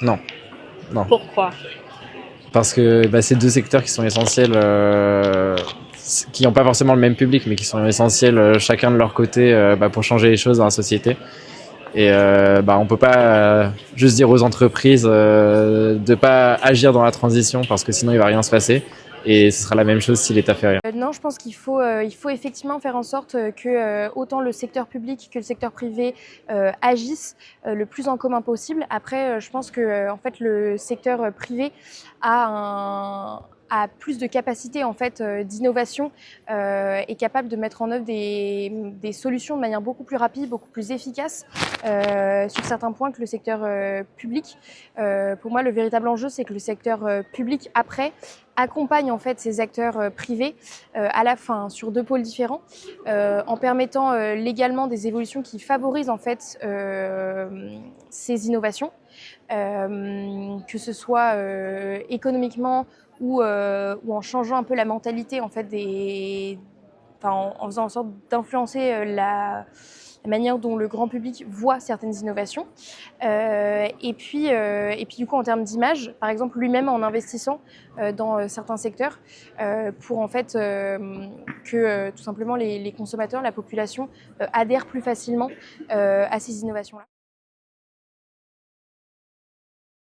Non, non. Pourquoi? Parce que c'est deux secteurs qui sont essentiels, qui n'ont pas forcément le même public, mais qui sont essentiels chacun de leur côté pour changer les choses dans la société. Et on peut pas juste dire aux entreprises de pas agir dans la transition parce que sinon il va rien se passer. Et ce sera la même chose si l'État fait rien. Non, je pense il faut effectivement faire en sorte que autant le secteur public que le secteur privé agissent le plus en commun possible. Après, je pense que en fait, le secteur privé a plus de capacité en fait d'innovation, est capable de mettre en œuvre des solutions de manière beaucoup plus rapide, beaucoup plus efficace sur certains points que le secteur public. Pour moi, le véritable enjeu, c'est que le secteur public après accompagne en fait ces acteurs privés à la fin sur deux pôles différents, en permettant légalement des évolutions qui favorisent en fait ces innovations, que ce soit économiquement ou en changeant un peu la mentalité en fait en faisant en sorte d'influencer la manière dont le grand public voit certaines innovations. Et puis du coup en termes d'image, par exemple lui-même en investissant dans certains secteurs pour en fait que tout simplement les consommateurs, la population adhèrent plus facilement à ces innovations-là.